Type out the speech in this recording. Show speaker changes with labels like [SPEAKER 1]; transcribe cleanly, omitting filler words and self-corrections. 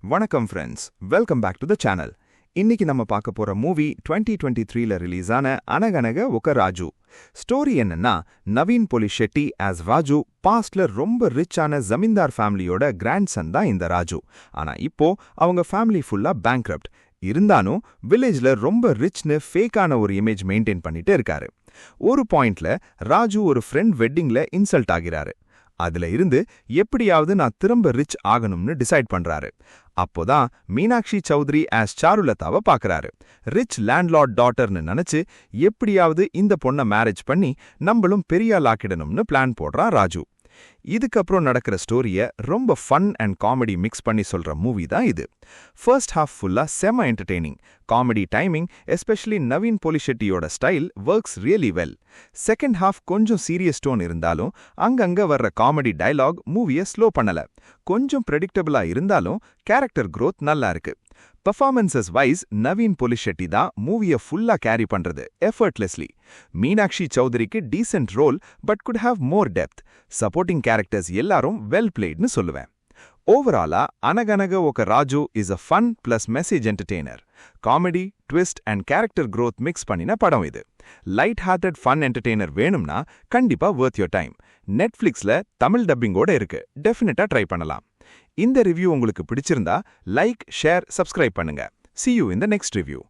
[SPEAKER 1] வணக்கம் friends, welcome back to the channel. இன்னைக்கு நம்ம பார்க்க போற மூவி 2023ல ரிலீஸ் ஆன அனகனக ஒக ராஜு. ஸ்டோரி என்னன்னா, நவீன் பொலிஷெட்டி ஆஸ் ராஜு பாஸ்ட்ல ரொம்ப ரிச்சான ஜமீன்தார் ஃபேமிலியோட கிராண்ட் சன் தான் இந்த ராஜு. ஆனா இப்போ அவங்க ஃபேமிலி ஃபுல்லா பேங்க்ரப்ட். இருந்தாலும் வில்லேஜ்ல ரொம்ப ரிச்னு ஃபேக்கான ஒரு இமேஜ் மெயின்டைன் பண்ணிட்டு இருக்காரு. ஒரு பாயிண்ட்ல ராஜு ஒரு ஃப்ரெண்ட் வெட்டிங்ல இன்சல்ட் ஆகிறாரு. அதுல இருந்து எப்படியாவது நான் திரும்ப ரிச் ஆகணும்னு டிசைட் பண்றாரு. அப்போதான் மீனாட்சி சௌத்ரி ஆஸ் சாருலதாவை பார்க்கறாரு. ரிச் லேண்ட்லார்ட் டாட்டர்னு நினைச்சு எப்படியாவது இந்த பொண்ணை மேரேஜ் பண்ணி நம்மளும் பெரிய ஆளாக்கிடணும்னு பிளான் போடுறான் ராஜு. இதுக்கப்புறம் நடக்கிற ஸ்டோரிய ரொம்ப ஃபன் அண்ட் காமெடி மிக்ஸ் பண்ணி சொல்ற மூவி தான் இது. ஃபர்ஸ்ட் ஹாஃப் ஃபுல்லா செம entertaining. Comedy timing, especially Naveen பொலிஷெட்டியோட style works really well. Second half கொஞ்சம் சீரியஸ் டோன் இருந்தாலும் அங்கங்க வர்ற காமெடி டயலாக் மூவியை ஸ்லோ பண்ணல. கொஞ்சம் ப்ரெடிக்டபிளா இருந்தாலும் கேரக்டர் growth நல்லா இருக்கு. பெர்ஃபார்மன்சஸ் வைஸ் நவீன் பொலிஷெட்டி தான் மூவியை ஃபுல்லா கேரி பண்றது எஃபர்ட்லெஸ்லி. மீனாட்சி சௌத்ரிக்கு decent role but could have more depth. Supporting characters எல்லாரும் வெல் பிளேட்னு சொல்லுவேன். ஓவராலா Anaganaga Oka Raju is a fun plus message entertainer. Comedy, twist and character growth mix பண்ணின படம் இது. லைட் ஹார்ட்டட் ஃபன் என்டர்டெய்னர் வேணும்னா கண்டிப்பா worth your time. நெட்ஃபிளிக்ஸ்ல தமிழ் டப்பிங்கோட இருக்கு, டெஃபினட்டா ட்ரை பண்ணலாம். இந்த ரிவ்யூ உங்களுக்கு பிடிச்சிருந்தா லைக், ஷேர், சப்ஸ்கிரைப் பண்ணுங்க. See you in the next review.